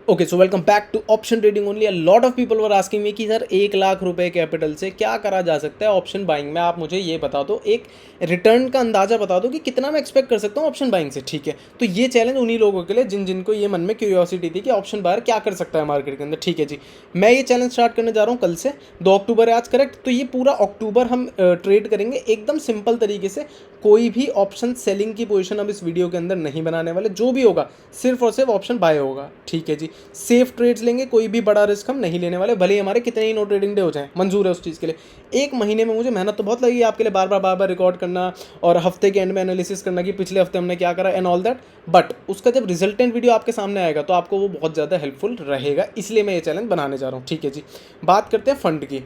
Okay so welcome back to option trading only. A lot of people were asking me कि sir 1 lakh रुपए capital से क्या करा जा सकता है ऑप्शन बाइंग में। आप मुझे ये बता दो, एक रिटर्न का अंदाजा बता दो कि कितना मैं एक्सपेक्ट कर सकता हूँ ऑप्शन बाइंग से। ठीक है, तो ये चैलेंज उन्हीं लोगों के लिए जिनको ये मन में क्यूरियोसिटी थी कि ऑप्शन बायर क्या कर सकता है मार्केट के अंदर। ठीक है जी, मैं ये चैलेंज स्टार्ट करने जा रहा हूँ कल से। 2 अक्टूबर है आज, करेक्ट। तो ये पूरा अक्टूबर हम ट्रेड करेंगे एकदम सिंपल तरीके से। कोई भी ऑप्शन सेलिंग की पोजीशन हम इस वीडियो के अंदर नहीं बनाने वाले। जो भी होगा सिर्फ और सिर्फ ऑप्शन बाय होगा। ठीक है जी, सेफ ट्रेड्स लेंगे, कोई भी बड़ा रिस्क हम नहीं लेने वाले, भले ही हमारे कितने ही नो ट्रेडिंग डे हो जाए, मंजूर है उस चीज़ के लिए। एक महीने में मुझे मेहनत तो बहुत लगी आपके लिए, बार बार रिकॉर्ड करना और हफ्ते के एंड में एनालिसिस करना कि पिछले हफ्ते हमने क्या करा एंड ऑल दैट। बट उसका जब रिजल्टेंट वीडियो आपके सामने आएगा तो आपको वो बहुत ज़्यादा हेल्पफुल रहेगा, इसलिए मैं ये चैलेंज बनाने जा रहा हूँ। ठीक है जी, बात करते हैं फंड की।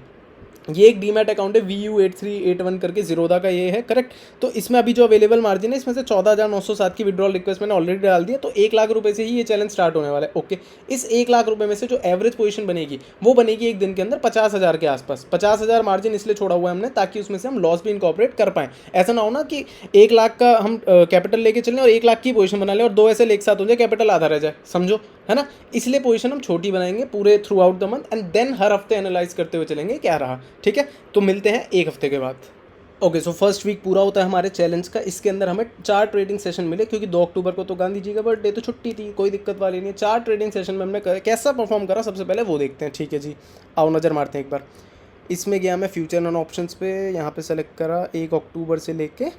ये एक डीमैट अकाउंट है VU8381 करके जीरोदा का, ये है करेक्ट। तो इसमें अभी जो अवेलेबल मार्जिन है इसमें से 14,907 की विड्रॉल रिक्वेस्ट मैंने ऑलरेडी डाल दिया। तो 1 लाख रुपए से ही ये चैलेंज स्टार्ट होने वाला है। ओके, इस 1 लाख रुपए में से जो एवरेज पोजीशन बनेगी वो बनेगी एक दिन के अंदर 50,000 के आसपास। 50,000 मार्जिन इसलिए छोड़ा हुआ है हमने ताकि उसमें से हम लॉस भी इनकॉर्पोरेट कर पाएं। ऐसा ना हो ना कि 1 लाख का हम कैपिटल लेके चलें और 1 लाख की पोजीशन बना लें और दो ऐसे एक साथ हो जाए, कैपिटल आधा रह जाए, समझो, है ना। इसलिए पोजीशन हम छोटी बनाएंगे पूरे throughout the month and then हर हफ्ते एनालाइज करते हुए चलेंगे क्या रहा। ठीक है, तो मिलते हैं एक हफ्ते के बाद। ओके सो फर्स्ट वीक पूरा होता है हमारे चैलेंज का। इसके अंदर हमें 4 ट्रेडिंग सेशन मिले क्योंकि 2 अक्टूबर को तो गांधी जी का बर्थडे, तो छुट्टी थी, कोई दिक्कत वाली नहीं है। 4 ट्रेडिंग सेशन में हमने कैसा परफॉर्म करा सबसे पहले वो देखते हैं। ठीक है जी, आओ नज़र मारते हैं एक बार। इसमें गया मैं फ्यूचर एंड ऑप्शंस पे, यहाँ पे सेलेक्ट करा 1 अक्टूबर से लेके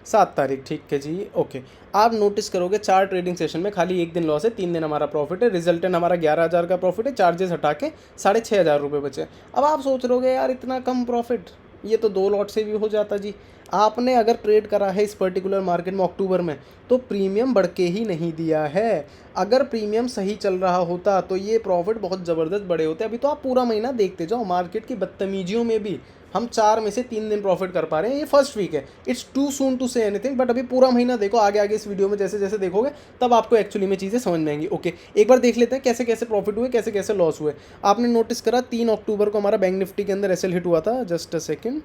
7 तारीख। ठीक है जी, ओके। आप नोटिस करोगे 4 ट्रेडिंग सेशन में खाली एक दिन लॉस है, 3 दिन हमारा प्रॉफिट है। रिजल्टेंट हमारा 11,000 का प्रॉफिट है, चार्जेस हटा के 6,500 रुपये बचे। अब आप सोच रहोगे यार इतना कम प्रॉफिट, ये तो 2 लॉट से भी हो जाता जी। आपने अगर ट्रेड करा है इस पर्टिकुलर मार्केट में अक्टूबर में तो प्रीमियम बढ़ के ही नहीं दिया है। अगर प्रीमियम सही चल रहा होता तो ये प्रॉफिट बहुत ज़बरदस्त बड़े होते। अभी तो आप पूरा महीना देखते जाओ, मार्केट की बदतमीजियों में भी हम 4 में से 3 दिन प्रॉफिट कर पा रहे हैं। ये फर्स्ट वीक है, it's too soon to say anything, but अभी पूरा महीना देखो। आगे आगे इस वीडियो में जैसे जैसे देखोगे तब आपको एक्चुअली में चीज़ें समझ में आएंगी। ओके, एक बार देख लेते हैं कैसे कैसे प्रॉफिट हुए, कैसे कैसे लॉस हुए। आपने नोटिस करा 3 अक्टूबर को हमारा बैंक निफ्टी के अंदर एसएल हिट हुआ था। जस्ट अ सेकेंड,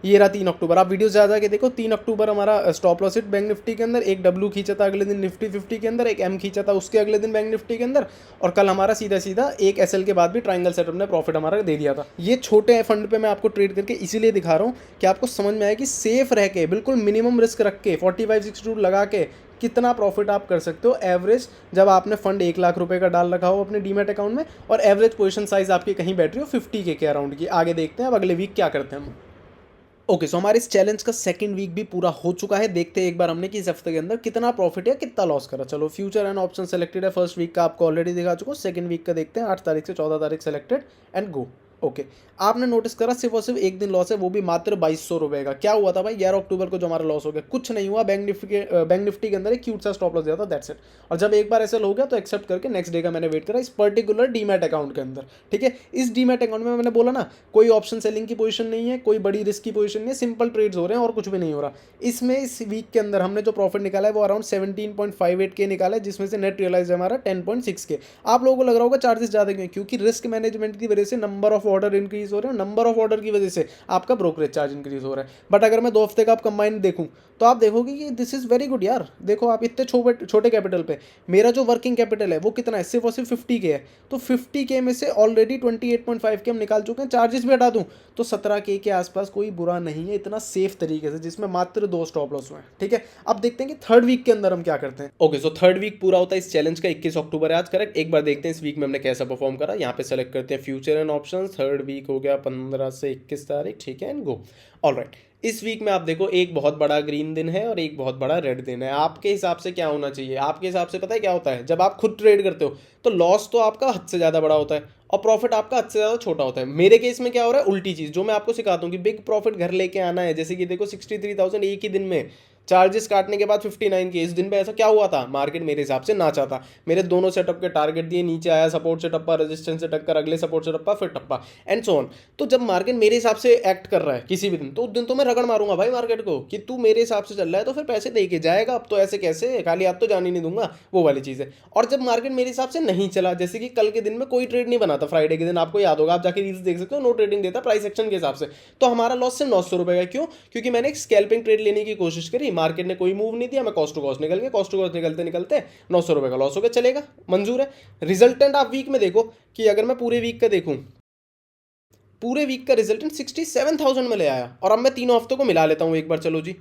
ये रहा 3 अक्टूबर। आप वीडियो ज़्यादा के देखो, 3 अक्टूबर हमारा stop loss hit bank Nifty के अंदर। एक डब्ल्यू खींचा था अगले दिन निफ्टी 50 के अंदर, एक एम खींचा था उसके अगले दिन बैंक निफ्टी के अंदर, और कल हमारा सीधा सीधा एक एसएल के बाद भी ट्रायंगल सेटअप ने प्रॉफिट हमारा दे दिया था। ये छोटे फंड पे मैं आपको ट्रेड करके इसीलिए दिखा रहा हूँ कि आपको समझ में आए कि सेफ रह के बिल्कुल मिनिमम रिस्क रख के 45-62 लगा के कितना प्रॉफिट आप कर सकते हो एवरेज, जब आपने फंड 1 लाख रुपए का डाल रखा हो अपने डीमेट अकाउंट में और एवरेज पोजीशन साइज आपकी कहीं बैठ रही हो 50 के अराउंड की। आगे देखते हैं अब अगले वीक क्या करते हैं हम। ओके सो हमारे इस चैलेंज का सेकंड वीक भी पूरा हो चुका है। देखते हैं एक बार हमने कि इस हफ्ते के अंदर कितना प्रॉफिट है, कितना लॉस करा। चलो, फ्यूचर एंड ऑप्शन सेलेक्टेड है। फर्स्ट वीक का आपको ऑलरेडी दिखा चुका हूँ। सेकंड वीक का देखते हैं, 8 तारीख से 14 तारीख सेलेक्टेड एंड गो। ओके, आपने नोटिस करा सिर्फ और सिर्फ एक दिन लॉस है, वो भी मात्र 2,200 रुपए का। क्या हुआ था भाई 11 अक्टूबर को जो हमारा लॉस हो गया, कुछ नहीं हुआ। बैंक निफ्टी के अंदर एक क्यूट सा स्टॉप लॉस दिया था, दैट्स इट। और जब एक बार ऐसा हो गया तो एक्सेप्ट करके नेक्स्ट डे का मैंने वेट करा इस पर्टिकुलर डीमैट अकाउंट के अंदर। ठीक है, इस डीमैट अकाउंट में मैंने बोला ना, कोई ऑप्शन सेलिंग की पोजीशन नहीं है, कोई बड़ी रिस्क की पोजीशन नहीं है, सिंपल ट्रेड्स हो रहे हैं और कुछ भी नहीं हो रहा। इसमें इस वीक के अंदर हमने जो प्रॉफिट निकाला है वो अराउंड 17.58 के निकाला है, जिसमें से नेट रियलाइज है हमारा 10.6 के। आप लोगों को लग रहा होगा चार्जेस ज़्यादा क्यों, क्योंकि रिस्क मैनेजमेंट की वजह से नंबर ऑफ ऑर्डर इंक्रीज हो रहे हैं, नंबर ऑफ ऑर्डर की वजह से आपका ब्रोकरेज चार्ज इंक्रीज हो रहा है। बट अगर मैं 2 हफ्ते का आप कंबाइन देखूं तो आप देखोगे कि दिस इज वेरी गुड यार। देखो आप इतने छोटे कैपिटल पे, मेरा जो वर्किंग कैपिटल है वो कितना है, सिर्फ और सिर्फ 50 के है। तो 50 के में से ऑलरेडी 28.5 के हम निकाल चुके हैं, चार्जेस भी हटा दूं तो 17 के आसपास कोई बुरा नहीं है, इतना सेफ तरीके से, जिसमें मात्र 2 स्टॉप लॉस हुए हैं। ठीक है, अब देखते हैं कि थर्ड वीक के अंदर हम क्या करते हैं। ओके सो थर्ड वीक पूरा होता है इस चैलेंज का, 21 अक्टूबर है आज, करेक्ट। एक बार देखते हैं इस वीक में हमने कैसा परफॉर्म करा। यहाँ पे सेलेक्ट करते हैं future and option. Third week हो गया 15 से 21 तारीख। ठीक है, एंड गो। ऑलराइट, इस वीक में आप देखो एक बहुत बड़ा ग्रीन दिन है और एक बहुत बड़ा रेड दिन है। आपके हिसाब से क्या होना चाहिए? आपके हिसाब से पता है क्या होता है, जब आप खुद ट्रेड करते हो तो लॉस तो आपका हद से ज़्यादा बड़ा होता है और प्रॉफिट आपका हद से ज़्यादा छोटा होता है। मेरे केस में क्या हो रहा है, उल्टी चीज़, जो मैं आपको सिखाता हूँ कि बिग प्रॉफिट घर लेके आना है। जैसे कि देखो 63,000 एक ही दिन में, चार्जेस काटने के बाद 59 के। इस दिन पे ऐसा क्या हुआ था, मार्केट मेरे हिसाब से ना चाहता। मेरे दोनों सेटअप के टारगेट दिए, नीचे आया, सपोर्ट से टप्पा, रेजिस्टेंस से टक्कर, अगले सपोर्ट से टप्पा, फिर टप्पा एंड सो ऑन। तो जब मार्केट मेरे हिसाब से एक्ट कर रहा है किसी भी दिन, तो उस दिन तो मैं रगड़ मारूंगा भाई मार्केट को कि तू मेरे हिसाब से चल रहा है तो फिर पैसे दे के जाएगा। अब तो ऐसे कैसे, खाली हाथ तो जाने नहीं दूंगा, वो वाली चीज़ है। और जब मार्केट मेरे हिसाब से नहीं चला, जैसे कि कल के दिन में कोई ट्रेड नहीं बना था, फ्राइडे के दिन, आपको याद होगा, आप जाके रील्स देख सकते हो, नो ट्रेडिंग देता प्राइस एक्शन के हिसाब से, तो हमारा लॉस से 900 रुपये का। क्यों? क्योंकि मैंने एक स्कैल्पिंग ट्रेड लेने की कोशिश करी, मार्केट ने कोई मूव नहीं दिया, मैं कॉस्ट टू कॉस्ट निकल गया, कॉस्ट टू कॉस्ट निकलते निकलते 900 रुपये का लॉस हो गया, चलेगा, मंजूर है। रिजल्टेंट आप वीक में देखो कि अगर मैं पूरे वीक का देखूँ, पूरे वीक का रिजल्टेंट 67,000 में ले आया, और अब मैं तीनों हफ्तों को मिला लेता हूँ एक बार, चलो जी।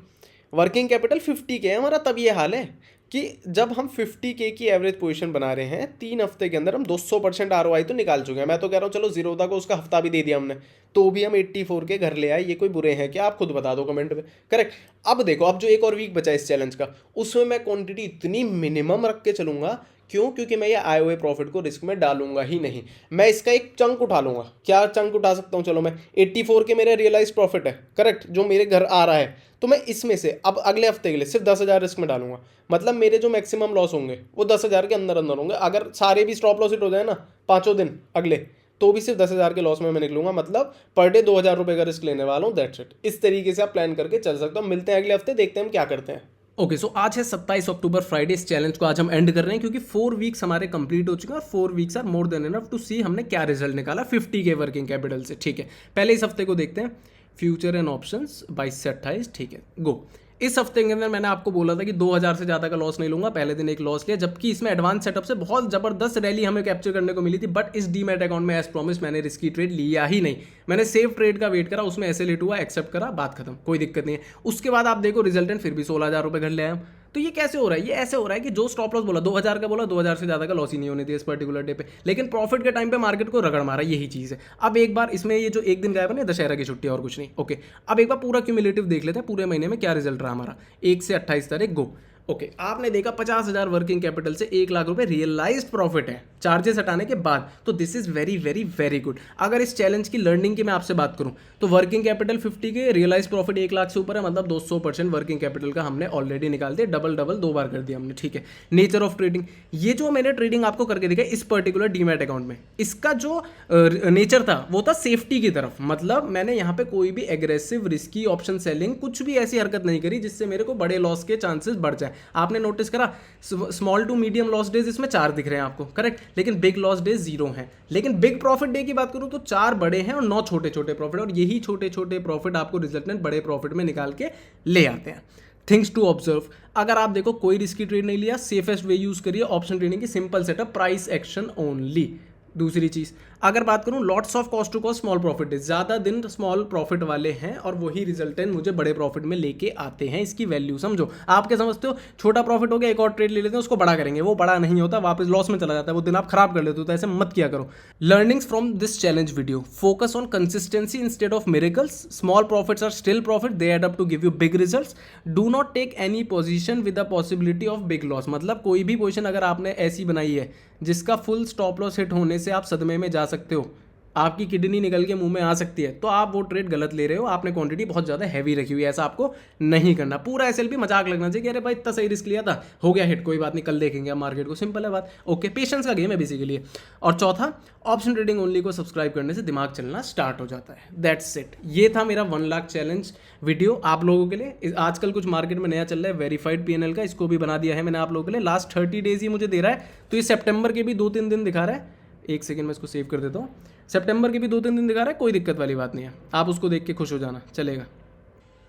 वर्किंग कैपिटल 50K है हमारा, तब ये हाल है कि जब हम 50K की एवरेज पोजीशन बना रहे हैं 3 हफ्ते के अंदर हम 200% ROI तो निकाल चुके हैं। मैं तो कह रहा हूँ चलो जीरोधा को उसका हफ्ता भी दे दिया हमने, तो भी हम 84 के घर ले आए, ये कोई बुरे हैं क्या? आप खुद बता दो कमेंट में, करेक्ट। अब देखो, अब जो एक और वीक बचा इस चैलेंज का, उसमें मैं क्वांटिटी इतनी मिनिमम रख के चलूंगा। क्यों? क्योंकि मैं ये आए हुए प्रॉफिट को रिस्क में डालूंगा ही नहीं, मैं इसका एक चंक उठा लूंगा। क्या चंक उठा सकता हूँ? चलो, मैं 84 के मेरे रियलाइज प्रॉफिट है, करेक्ट, जो मेरे घर आ रहा है, तो मैं इसमें से अब अगले हफ्ते के लिए सिर्फ 10,000 रिस्क में डालूंगा। मतलब मेरे जो मैक्सिमम लॉस होंगे वो 10,000 के अंदर अंदर होंगे। अगर सारे भी स्टॉप लॉस हिट हो जाए ना 5 दिन अगले, तो भी सिर्फ 10,000 के लॉस में मैं निकलूंगा। मतलब पर डे 2,000 रुपये का रिस्क लेने वाला हूँ, दैट्स इट। इस तरीके से आप प्लान करके चल सकते हो। मिलते हैं अगले हफ्ते, देखते हैं हम क्या करते हैं। ओके, सो आज है 27 अक्टूबर, फ्राइडे। इस चैलेंज को आज हम एंड कर रहे हैं क्योंकि 4 वीक्स हमारे कंप्लीट हो चुके हैं और 4 weeks are more than enough to see हमने क्या रिजल्ट निकाला 50K वर्किंग कैपिटल से। ठीक है, पहले इस हफ्ते को देखते हैं। फ्यूचर एंड ऑप्शंस 22 से 28, ठीक है, गो। इस हफ्ते के अंदर मैंने आपको बोला था कि 2,000 से ज़्यादा का लॉस नहीं लूंगा, पहले दिन एक लॉस लिया, जबकि इसमें एडवांस सेटअप से बहुत ज़बरदस्त रैली हमें कैप्चर करने को मिली थी। बट इस डीमैट अकाउंट में एज प्रॉमिस मैंने रिस्की ट्रेड लिया ही नहीं, मैंने सेफ ट्रेड का वेट करा, उसमें ऐसे लेट हुआ, एक्सेप्ट करा, बात खत्म, कोई दिक्कत नहीं है। उसके बाद आप देखो रिजल्टेंट फिर भी 16,000 रुपये घर ले आया। तो ये कैसे हो रहा है? ये ऐसे हो रहा है कि जो स्टॉप लॉस बोला 2,000 का, बोला 2,000 से ज़्यादा का लॉस ही नहीं होने दिया इस पर्टिकुलर डे पे, लेकिन प्रॉफिट के टाइम पे मार्केट को रगड़ मारा, यही चीज़ है। अब एक बार इसमें ये जो एक दिन गायब है ना, दशहरा की छुट्टी और कुछ नहीं। ओके, अब एक बार पूरा क्यूमुलेटिव देख लेते हैं, पूरे महीने में क्या रिजल्ट रहा हमारा 1 से 28 तारीख, गो। ओके, आपने देखा 50,000 वर्किंग कैपिटल से 1 लाख रुपए रियलाइज्ड प्रॉफिट है चार्जेस हटाने के बाद, तो this is very very very good. अगर इस चैलेंज की लर्निंग की मैं आपसे बात करूं तो वर्किंग कैपिटल 50 के, रियलाइज प्रॉफिट 1 लाख से ऊपर है, मतलब 200% वर्किंग कैपिटल का हमने ऑलरेडी निकाल दिया, डबल डबल 2 बार कर दिया हमने। ठीक है, नेचर ऑफ ट्रेडिंग, ये जो मैंने ट्रेडिंग आपको करके दिखा इस पर्टिकुलर डीमैट अकाउंट में, इसका जो नेचर था वो था सेफ्टी की तरफ। मतलब मैंने यहाँ पे कोई भी एग्रेसिव रिस्की ऑप्शन सेलिंग, कुछ भी ऐसी हरकत नहीं करी जिससे मेरे को बड़े लॉस के चांसेस बढ़ जाए। आपने नोटिस करा small to medium loss days इसमें 4 दिख रहे हैं आपको, करेक्ट, लेकिन बिग लॉस डेज 0 हैं। लेकिन बिग प्रॉफिट डे की बात करूं तो 4 बड़े हैं और 9 छोटे छोटे प्रॉफिट, और यही छोटे छोटे प्रॉफिट आपको रिजल्टेंट बड़े प्रॉफिट में निकाल के ले आते हैं। थिंग्स टू ऑब्जर्व, अगर आप देखो कोई रिस्की ट्रेड नहीं लिया, सेफेस्ट वे यूज करिए ऑप्शन ट्रेडिंग की, simple setup, price action only. दूसरी चीज़, अगर बात करूं lots of cost to cost small profit, ज़्यादा दिन स्मॉल प्रॉफिट वाले हैं और वही रिजल्टेंट मुझे बड़े प्रॉफिट में लेके आते हैं। इसकी वैल्यू समझो। आप क्या समझते हो? छोटा प्रॉफिट हो गया, एक और ट्रेड ले लेते हैं, उसको बड़ा करेंगे, वो बड़ा नहीं होता, वापस लॉस में चला जाता है, वो दिन आप खराब कर लेते हो। तो ऐसे मत किया करो। Learnings from this challenge video, focus on consistency instead of miracles, small profits are still profit, they add up to give you big results, do not take any position with the possibility of big loss. मतलब कोई भी position अगर आपने ऐसी बनाई है जिसका full stop loss hit होने से आप सदमे में जा सकते हो, आपकी किडनी निकल के मुंह में आ सकती है, तो आप वो ट्रेड गलत ले रहे हो। आपने क्वांटिटी बहुत ज़्यादा हैवी रखी हुई है, ऐसा आपको नहीं करना। पूरा एसएलपी मजाक लगना चाहिए कि अरे भाई इतना सही रिस्क लिया था, हो गया हिट, कोई बात नहीं, कल देखेंगे आप मार्केट को, सिंपल है बात। ओके, पेशेंस का गेम है बेसिकली। और चौथा, ऑप्शन ट्रेडिंग ओनली को सब्सक्राइब करने से दिमाग चलना स्टार्ट हो जाता है। That's it. ये था मेरा 1 लाख चैलेंज वीडियो आप लोगों के लिए। आजकल कुछ मार्केट में नया चल रहा है वेरीफाइड पीएनएल का, इसको भी बना दिया है मैंने आप लोगों के लिए। लास्ट 30 डेज ही मुझे दे रहा है, तो ये सितंबर के भी 2-3 दिन दिखा रहा है। एक सेकंड में इसको सेव कर देता हूँ। सितंबर के भी 2-3 दिन दिखा रहा है, कोई दिक्कत वाली बात नहीं है, आप उसको देख के खुश हो जाना, चलेगा।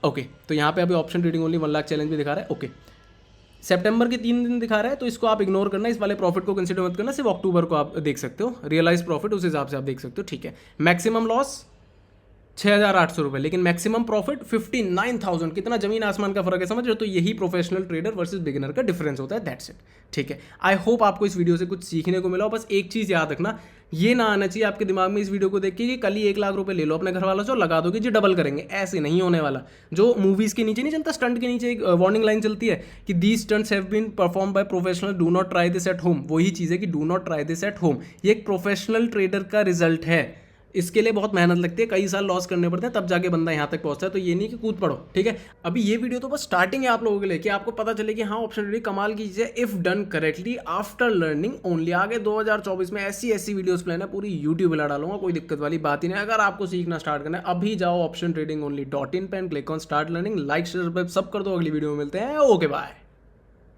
ओके, तो यहाँ पे अभी option trading only 1 lakh challenge भी दिखा रहा है। ओके, सितंबर के 3 दिन दिखा रहा है, तो इसको आप इग्नोर करना, इस वाले प्रॉफिट को कंसीडर मत करना, सिर्फ अक्टूबर को आप देख सकते हो, रियलाइज प्रॉफिट उस हिसाब से आप देख सकते हो। ठीक है, मैक्सिमम लॉस 6,800 रुपये, लेकिन मैक्सिमम प्रॉफिट 59,000, कितना जमीन आसमान का फर्क है, समझ रहे हो? तो यही प्रोफेशनल ट्रेडर वर्सेस बिगिनर का डिफरेंस होता है, दैट्स इट। ठीक है, आई होप आपको इस वीडियो से कुछ सीखने को मिला हो। बस एक चीज़ याद रखना, ये ना आना चाहिए आपके दिमाग में इस वीडियो को देख के कि कल ही 1 लाख रुपए ले लो अपने घर वालों से और लगा दोगे जी डबल करेंगे, ऐसे नहीं होने वाला। जो मूवीज़ के नीचे नहीं चलता, स्टंट के नीचे एक वार्निंग लाइन चलती है कि these stunts have been perform by professional, do not try this at home, वही चीज़ है कि do not try this at home. ये एक प्रोफेशनल ट्रेडर का रिजल्ट है, इसके लिए बहुत मेहनत लगती है, कई साल लॉस करने पड़ते हैं, तब जाके बंदा यहाँ तक पहुंचता है। तो ये नहीं कि कूद पड़ो, ठीक है। अभी ये वीडियो तो बस स्टार्टिंग है आप लोगों के लिए कि आपको पता चले कि हाँ ऑप्शन ट्रेडिंग कमाल की चीज़ है if done correctly after learning only. आगे 2024 में ऐसी ऐसी वीडियोस प्लान है, पूरी यूट्यूब में डालूंगा, कोई दिक्कत वाली बात ही नहीं। अगर आपको सीखना स्टार्ट करना है अभी जाओ optiontradingonly.in पे, click on start learning, like share सब कर दो। अगली वीडियो में मिलते हैं, ओके बाय।